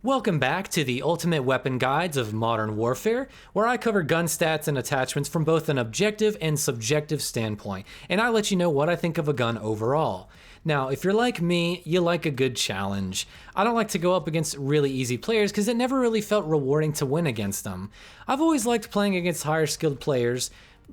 Welcome back to the Ultimate Weapon Guides of Modern Warfare, where I cover gun stats and attachments from both an objective and subjective standpoint, and I let you know what I think of a gun overall. Now, if you're like me, you like a good challenge. I don't like to go up against really easy players because it never really felt rewarding to win against them. I've always liked playing against higher skilled players,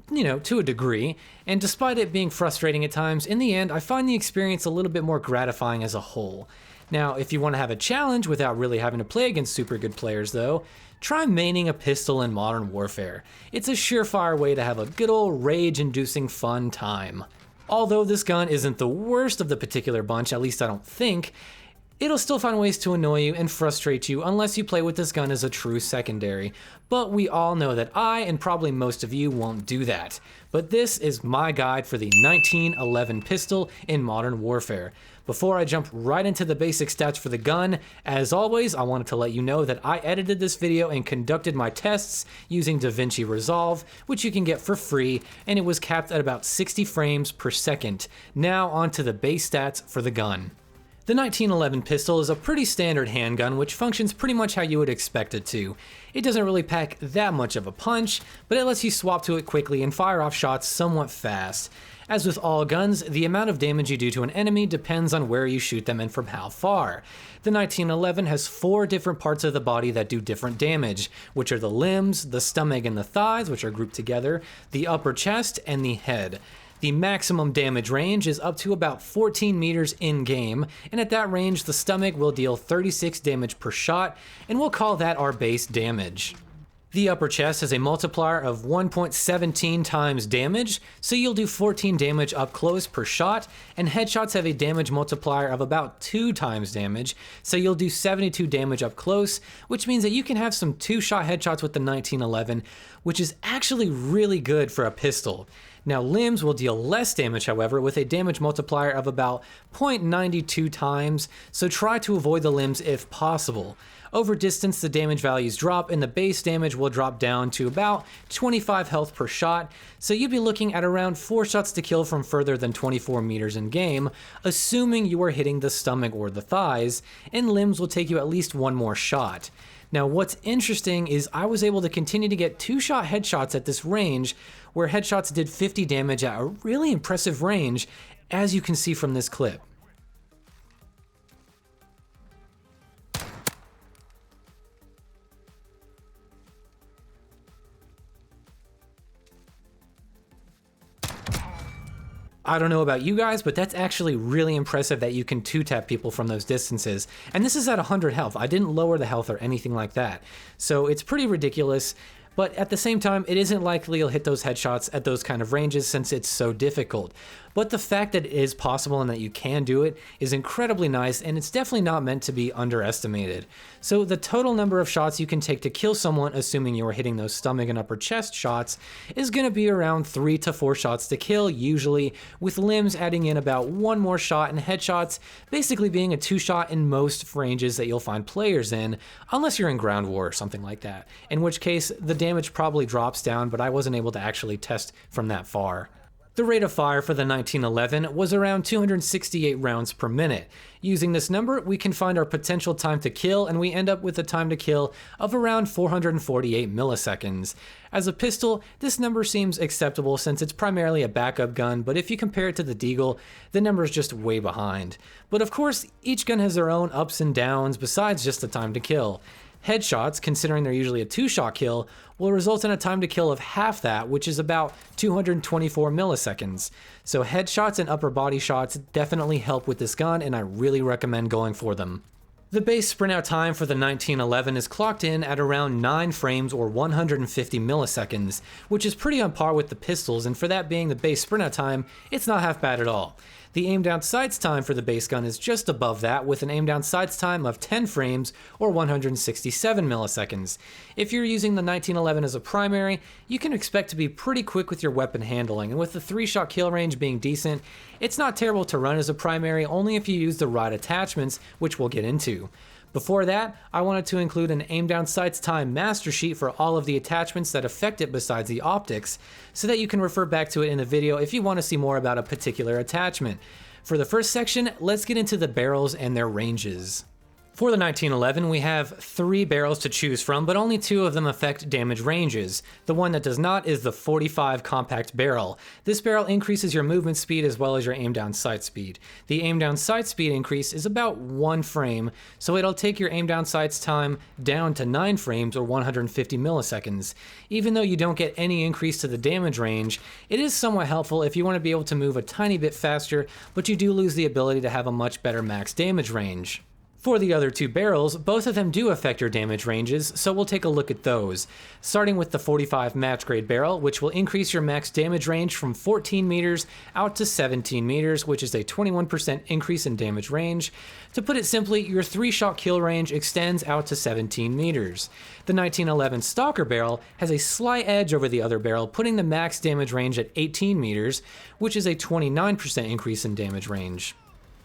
to a degree, and despite it being frustrating at times, in the end, I find the experience a little bit more gratifying as a whole. Now, if you want to have a challenge without really having to play against super good players though, try maining a pistol in Modern Warfare. It's a surefire way to have a good old rage-inducing fun time. Although this gun isn't the worst of the particular bunch, at least I don't think, it'll still find ways to annoy you and frustrate you unless you play with this gun as a true secondary. But we all know that I, and probably most of you, won't do that. But this is my guide for the 1911 pistol in Modern Warfare. Before I jump right into the basic stats for the gun, as always, I wanted to let you know that I edited this video and conducted my tests using DaVinci Resolve, which you can get for free, and it was capped at about 60 frames per second. Now onto the base stats for the gun. The 1911 pistol is a pretty standard handgun which functions pretty much how you would expect it to. It doesn't really pack that much of a punch, but it lets you swap to it quickly and fire off shots somewhat fast. As with all guns, the amount of damage you do to an enemy depends on where you shoot them and from how far. The 1911 has 4 different parts of the body that do different damage, which are the limbs, the stomach and the thighs, which are grouped together, the upper chest, and the head. The maximum damage range is up to about 14 meters in-game, and at that range the stomach will deal 36 damage per shot, and we'll call that our base damage. The upper chest has a multiplier of 1.17 times damage, so you'll do 14 damage up close per shot, and headshots have a damage multiplier of about 2 times damage, so you'll do 72 damage up close, which means that you can have some 2-shot headshots with the 1911, which is actually really good for a pistol. Now limbs will deal less damage, however, with a damage multiplier of about 0.92 times, so try to avoid the limbs if possible. Over distance, the damage values drop and the base damage will drop down to about 25 health per shot, so you'd be looking at around 4 shots to kill from further than 24 meters in game, assuming you are hitting the stomach or the thighs, and limbs will take you at least 1 more shot. Now what's interesting is I was able to continue to get 2-shot headshots at this range, where headshots did 50 damage at a really impressive range, as you can see from this clip. I don't know about you guys, but that's actually really impressive that you can 2-tap people from those distances. And this is at 100 health. I didn't lower the health or anything like that. So it's pretty ridiculous. But at the same time, it isn't likely you'll hit those headshots at those kind of ranges since it's so difficult. But the fact that it is possible and that you can do it is incredibly nice, and it's definitely not meant to be underestimated. So the total number of shots you can take to kill someone, assuming you are hitting those stomach and upper chest shots, is going to be around 3 to 4 shots to kill usually, with limbs adding in about 1 more shot, and headshots basically being a 2-shot in most ranges that you'll find players in, unless you're in ground war or something like that, in which case the damage probably drops down, but I wasn't able to actually test from that far. The rate of fire for the 1911 was around 268 rounds per minute. Using this number, we can find our potential time to kill, and we end up with a time to kill of around 448 milliseconds. As a pistol, this number seems acceptable since it's primarily a backup gun, but if you compare it to the Deagle, the number is just way behind. But of course, each gun has their own ups and downs besides just the time to kill. Headshots, considering they're usually a 2-shot kill, will result in a time to kill of half that, which is about 224 milliseconds. So headshots and upper body shots definitely help with this gun, and I really recommend going for them. The base sprint out time for the 1911 is clocked in at around 9 frames or 150 milliseconds, which is pretty on par with the pistols, and for that being the base sprint out time, it's not half bad at all. The aim down sights time for the base gun is just above that, with an aim down sights time of 10 frames or 167 milliseconds. If you're using the 1911 as a primary, you can expect to be pretty quick with your weapon handling, and with the 3-shot kill range being decent, it's not terrible to run as a primary only if you use the right attachments, which we'll get into. Before that, I wanted to include an aim down sights time master sheet for all of the attachments that affect it besides the optics, so that you can refer back to it in the video if you want to see more about a particular attachment. For the first section, let's get into the barrels and their ranges. For the 1911, we have 3 barrels to choose from, but only 2 of them affect damage ranges. The one that does not is the 45 compact barrel. This barrel increases your movement speed as well as your aim down sight speed. The aim down sight speed increase is about 1 frame, so it'll take your aim down sight's time down to 9 frames or 150 milliseconds. Even though you don't get any increase to the damage range, it is somewhat helpful if you want to be able to move a tiny bit faster, but you do lose the ability to have a much better max damage range. For the other 2 barrels, both of them do affect your damage ranges, so we'll take a look at those. Starting with the 45 match grade barrel, which will increase your max damage range from 14 meters out to 17 meters, which is a 21% increase in damage range. To put it simply, your 3-shot kill range extends out to 17 meters. The 1911 Stalker barrel has a slight edge over the other barrel, putting the max damage range at 18 meters, which is a 29% increase in damage range.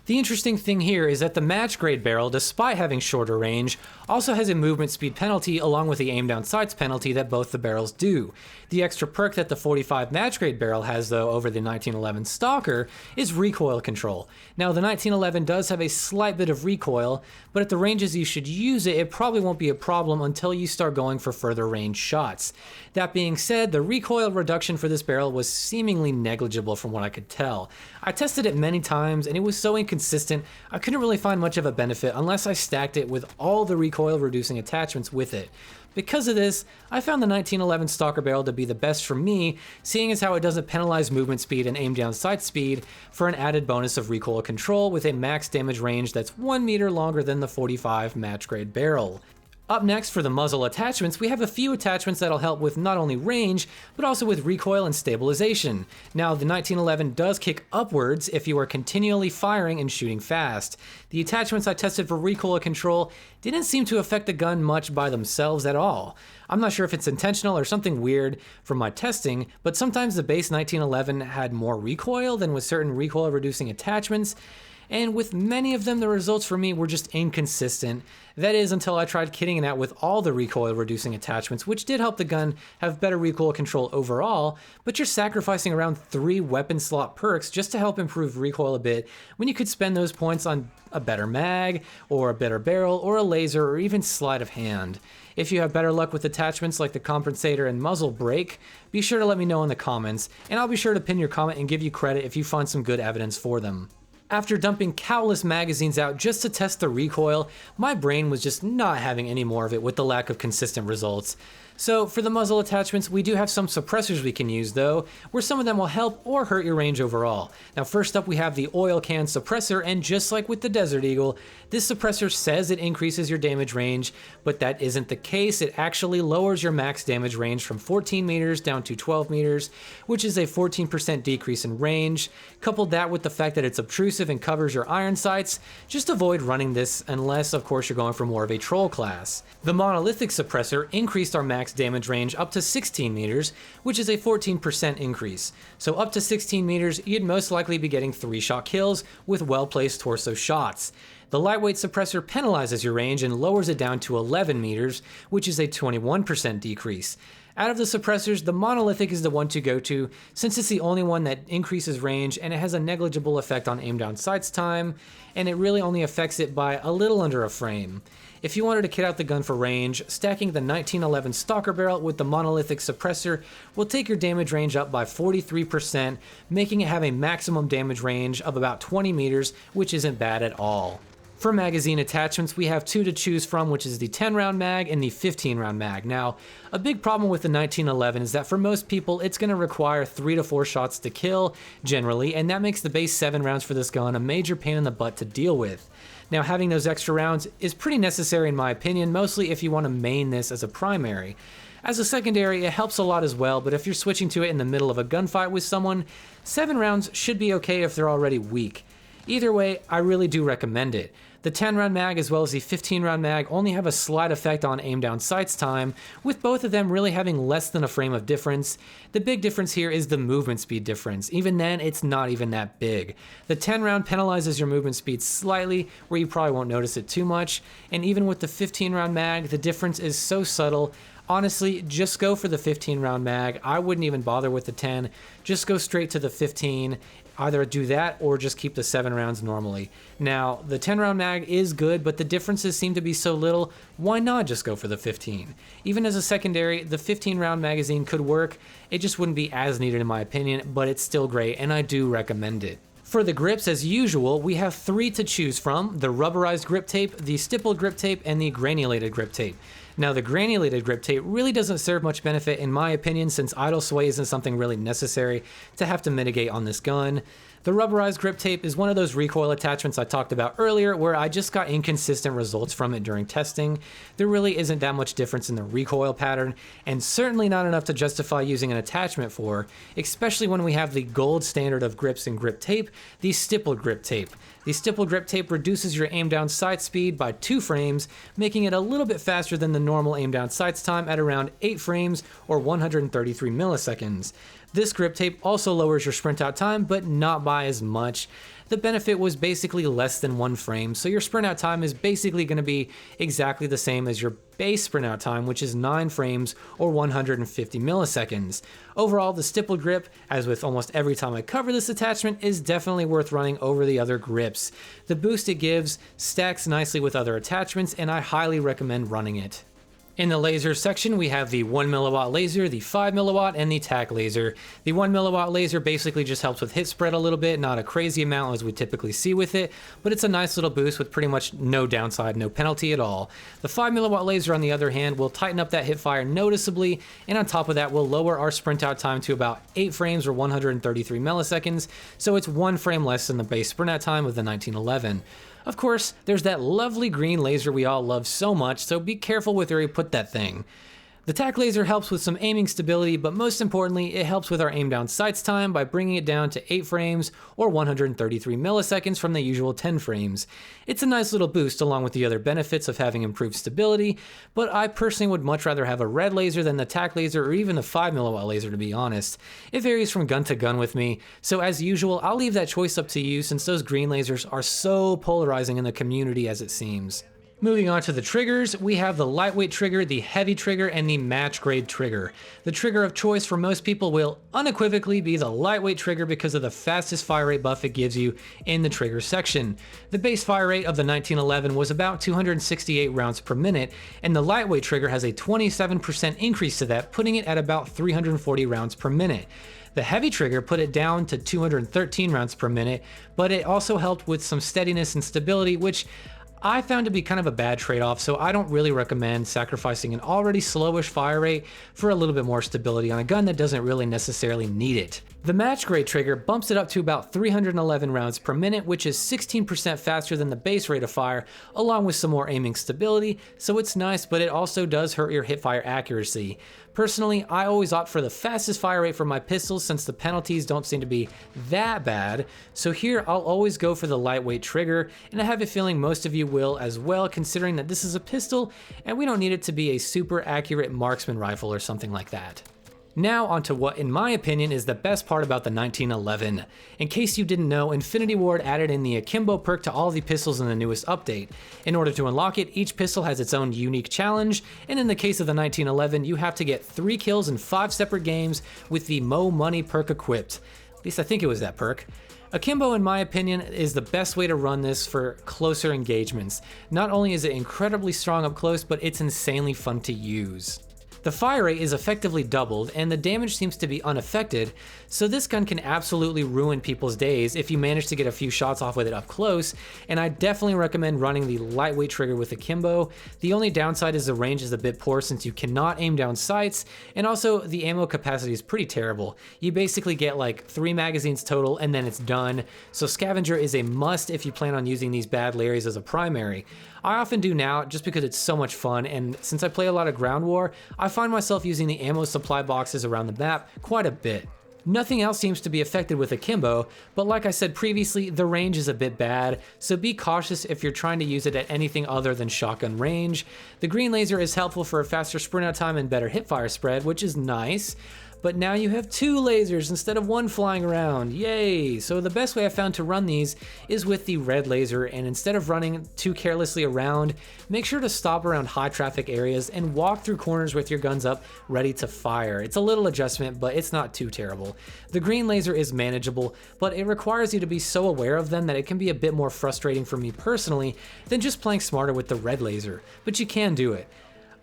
The interesting thing here is that the match grade barrel, despite having shorter range, also has a movement speed penalty along with the aim down sights penalty that both the barrels do. The extra perk that the 45 match grade barrel has though over the 1911 Stalker is recoil control. Now the 1911 does have a slight bit of recoil, but at the ranges you should use it, it probably won't be a problem until you start going for further range shots. That being said, the recoil reduction for this barrel was seemingly negligible from what I could tell. I tested it many times and it was so inconsistent I couldn't really find much of a benefit unless I stacked it with all the recoil reducing attachments with it. Because of this, I found the 1911 Stalker barrel to be the best for me, seeing as how it doesn't penalize movement speed and aim down sight speed for an added bonus of recoil control with a max damage range that's 1 meter longer than the 45 match grade barrel. Up next for the muzzle attachments, we have a few attachments that'll help with not only range, but also with recoil and stabilization. Now, the 1911 does kick upwards if you are continually firing and shooting fast. The attachments I tested for recoil control didn't seem to affect the gun much by themselves at all. I'm not sure if it's intentional or something weird from my testing, but sometimes the base 1911 had more recoil than with certain recoil reducing attachments, and with many of them the results for me were just inconsistent. That is until I tried kitting it out with all the recoil reducing attachments, which did help the gun have better recoil control overall, but you're sacrificing around 3 weapon slot perks just to help improve recoil a bit when you could spend those points on a better mag, or a better barrel, or a laser, or even sleight of hand. If you have better luck with attachments like the compensator and muzzle brake, be sure to let me know in the comments, and I'll be sure to pin your comment and give you credit if you find some good evidence for them. After dumping countless magazines out just to test the recoil, my brain was just not having any more of it with the lack of consistent results. So for the muzzle attachments, we do have some suppressors we can use though, where some of them will help or hurt your range overall. Now first up we have the oil can suppressor, and just like with the Desert Eagle, this suppressor says it increases your damage range, but that isn't the case. It actually lowers your max damage range from 14 meters down to 12 meters, which is a 14% decrease in range. Couple that with the fact that it's obtrusive and covers your iron sights, just avoid running this unless of course you're going for more of a troll class. The monolithic suppressor increased our max damage range up to 16 meters, which is a 14% increase. So up to 16 meters, you'd most likely be getting 3-shot kills with well-placed torso shots. The lightweight suppressor penalizes your range and lowers it down to 11 meters, which is a 21% decrease. Out of the suppressors, the monolithic is the one to go to, since it's the only one that increases range and it has a negligible effect on aim down sights time, and it really only affects it by a little under a frame. If you wanted to kit out the gun for range, stacking the 1911 Stalker barrel with the monolithic suppressor will take your damage range up by 43%, making it have a maximum damage range of about 20 meters, which isn't bad at all. For magazine attachments, we have 2 to choose from, which is the 10-round mag and the 15-round mag. Now, a big problem with the 1911 is that for most people, it's going to require 3 to 4 shots to kill, generally, and that makes the base 7 rounds for this gun a major pain in the butt to deal with. Now, having those extra rounds is pretty necessary in my opinion, mostly if you want to main this as a primary. As a secondary, it helps a lot as well, but if you're switching to it in the middle of a gunfight with someone, 7 rounds should be okay if they're already weak. Either way, I really do recommend it. The 10-round mag as well as the 15-round mag only have a slight effect on aim down sights time, with both of them really having less than a frame of difference. The big difference here is the movement speed difference. Even then, it's not even that big. The 10-round penalizes your movement speed slightly, where you probably won't notice it too much, and even with the 15-round mag, the difference is so subtle. Honestly, just go for the 15-round mag. I wouldn't even bother with the 10. Just go straight to the 15. Either do that or just keep the 7 rounds normally. Now, the 10 round mag is good, but the differences seem to be so little, why not just go for the 15? Even as a secondary, the 15 round magazine could work, it just wouldn't be as needed in my opinion, but it's still great and I do recommend it. For the grips, as usual, we have 3 to choose from: the rubberized grip tape, the stippled grip tape, and the granulated grip tape. Now, the granulated grip tape really doesn't serve much benefit in my opinion, since idle sway isn't something really necessary to have to mitigate on this gun. The rubberized grip tape is one of those recoil attachments I talked about earlier where I just got inconsistent results from it during testing. There really isn't that much difference in the recoil pattern, and certainly not enough to justify using an attachment for, especially when we have the gold standard of grips and grip tape, the stippled grip tape. The stippled grip tape reduces your aim down sight speed by 2 frames, making it a little bit faster than the normal aim down sights time at around 8 frames or 133 milliseconds. This grip tape also lowers your sprint out time, but not by as much. The benefit was basically less than 1 frame, so your sprint out time is basically going to be exactly the same as your base sprint out time, which is 9 frames or 150 milliseconds. Overall, the stippled grip, as with almost every time I cover this attachment, is definitely worth running over the other grips. The boost it gives stacks nicely with other attachments, and I highly recommend running it. In the laser section, we have the 1 milliwatt laser, the 5 milliwatt, and the tack laser. The 1 milliwatt laser basically just helps with hit spread a little bit, not a crazy amount as we typically see with it, but it's a nice little boost with pretty much no downside, no penalty at all. The 5 milliwatt laser, on the other hand, will tighten up that hip fire noticeably, and on top of that, will lower our sprint out time to about 8 frames or 133 milliseconds, so it's 1 frame less than the base sprint out time with the 1911. Of course, there's that lovely green laser we all love so much, so be careful with where you put that thing. The tack laser helps with some aiming stability, but most importantly, it helps with our aim down sights time by bringing it down to 8 frames or 133 milliseconds from the usual 10 frames. It's a nice little boost along with the other benefits of having improved stability, but I personally would much rather have a red laser than the tack laser or even the 5 milliwatt laser, to be honest. It varies from gun to gun with me, so as usual, I'll leave that choice up to you since those green lasers are so polarizing in the community as it seems. Moving on to the triggers, we have the lightweight trigger, the heavy trigger, and the match grade trigger. The trigger of choice for most people will unequivocally be the lightweight trigger because of the fastest fire rate buff it gives you in the trigger section. The base fire rate of the 1911 was about 268 rounds per minute, and the lightweight trigger has a 27% increase to that, putting it at about 340 rounds per minute. The heavy trigger put it down to 213 rounds per minute, but it also helped with some steadiness and stability, which I found to be kind of a bad trade-off, so I don't really recommend sacrificing an already slowish fire rate for a little bit more stability on a gun that doesn't really necessarily need it. The match grade trigger bumps it up to about 311 rounds per minute, which is 16% faster than the base rate of fire, along with some more aiming stability, so it's nice, but it also does hurt your hip fire accuracy. Personally, I always opt for the fastest fire rate for my pistols since the penalties don't seem to be that bad, so here I'll always go for the lightweight trigger, and I have a feeling most of you will as well, considering that this is a pistol and we don't need it to be a super accurate marksman rifle or something like that. Now onto what, in my opinion, is the best part about the 1911. In case you didn't know, Infinity Ward added in the Akimbo perk to all the pistols in the newest update. In order to unlock it, each pistol has its own unique challenge, and in the case of the 1911, you have to get 3 kills in 5 separate games with the Mo Money perk equipped. At least I think it was that perk. Akimbo, in my opinion, is the best way to run this for closer engagements. Not only is it incredibly strong up close, but it's insanely fun to use. The fire rate is effectively doubled, and the damage seems to be unaffected, so this gun can absolutely ruin people's days if you manage to get a few shots off with it up close, and I definitely recommend running the lightweight trigger with Akimbo. The only downside is the range is a bit poor since you cannot aim down sights, and also the ammo capacity is pretty terrible. You basically get like 3 magazines total and then it's done, so scavenger is a must if you plan on using these bad Larrys as a primary. I often do now just because it's so much fun, and since I play a lot of ground war, I find myself using the ammo supply boxes around the map quite a bit. Nothing else seems to be affected with Akimbo, but like I said previously, the range is a bit bad, so be cautious if you're trying to use it at anything other than shotgun range. The green laser is helpful for a faster sprint out time and better hipfire spread, which is nice, but now you have 2 lasers instead of 1 flying around. Yay! So the best way I found to run these is with the red laser, and instead of running too carelessly around, make sure to stop around high traffic areas and walk through corners with your guns up ready to fire. It's a little adjustment, but it's not too terrible. The green laser is manageable, but it requires you to be so aware of them that it can be a bit more frustrating for me personally than just playing smarter with the red laser, but you can do it.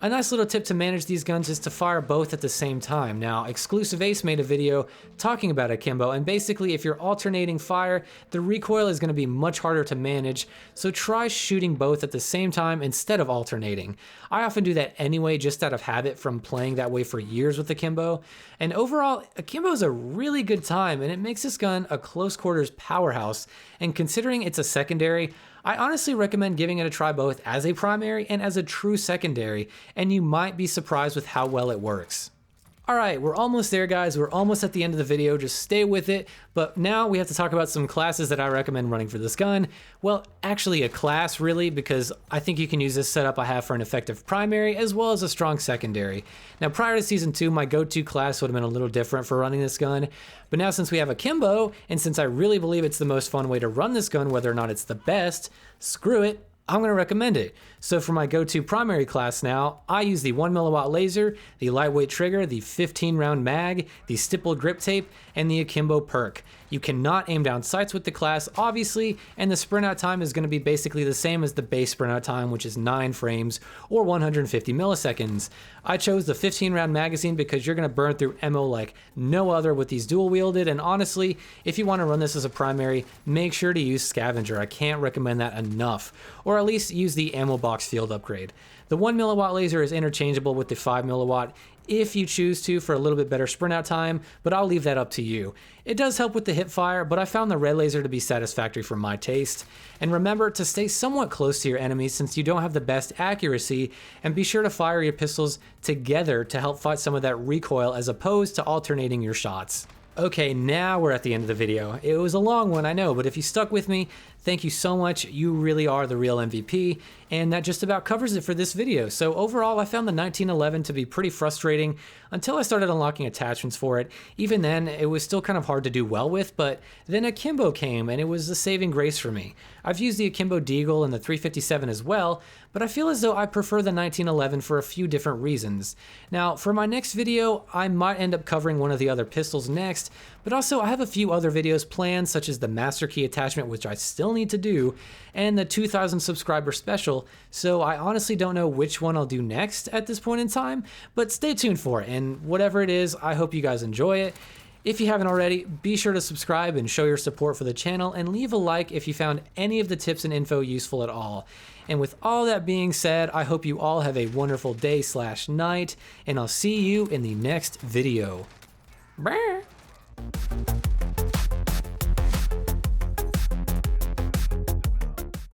A nice little tip to manage these guns is to fire both at the same time. Now, Exclusive Ace made a video talking about Akimbo, and basically if you're alternating fire, the recoil is going to be much harder to manage, so try shooting both at the same time instead of alternating. I often do that anyway, just out of habit from playing that way for years with Akimbo, and overall, Akimbo is a really good time, and it makes this gun a close quarters powerhouse, and considering it's a secondary, I honestly recommend giving it a try both as a primary and as a true secondary, and you might be surprised with how well it works. Alright, we're almost there guys, we're almost at the end of the video, just stay with it, but now we have to talk about some classes that I recommend running for this gun. Well, actually a class really, because I think you can use this setup I have for an effective primary as well as a strong secondary. Now prior to Season 2, my go-to class would have been a little different for running this gun, but now since we have Akimbo, and since I really believe it's the most fun way to run this gun, whether or not it's the best, screw it, I'm going to recommend it. So for my go-to primary class now, I use the 1mW laser, the lightweight trigger, the 15 round mag, the stippled grip tape, and the Akimbo perk. You cannot aim down sights with the class, obviously, and the sprint out time is going to be basically the same as the base sprint out time, which is 9 frames or 150 milliseconds. I chose the 15 round magazine because you're going to burn through ammo like no other with these dual wielded, and honestly, if you want to run this as a primary, make sure to use scavenger. I can't recommend that enough. Or at least use the ammo box field upgrade. The 1mW laser is interchangeable with the 5mW if you choose to for a little bit better sprint out time, but I'll leave that up to you. It does help with the hip fire, but I found the red laser to be satisfactory for my taste. And remember to stay somewhat close to your enemies since you don't have the best accuracy, and be sure to fire your pistols together to help fight some of that recoil as opposed to alternating your shots. Okay, now we're at the end of the video. It was a long one, I know, but if you stuck with me, thank you so much. You really are the real MVP, and that just about covers it for this video. So overall, I found the 1911 to be pretty frustrating until I started unlocking attachments for it. Even then, it was still kind of hard to do well with, but then Akimbo came, and it was the saving grace for me. I've used the Akimbo Deagle and the 357 as well, but I feel as though I prefer the 1911 for a few different reasons. Now, for my next video, I might end up covering one of the other pistols next, but also I have a few other videos planned, such as the Master Key attachment, which I still need to do, and the 2,000 subscriber special, so I honestly don't know which one I'll do next at this point in time, but stay tuned for it, and whatever it is, I hope you guys enjoy it. If you haven't already, be sure to subscribe and show your support for the channel, and leave a like if you found any of the tips and info useful at all. And with all that being said, I hope you all have a wonderful day/night, and I'll see you in the next video. Brr.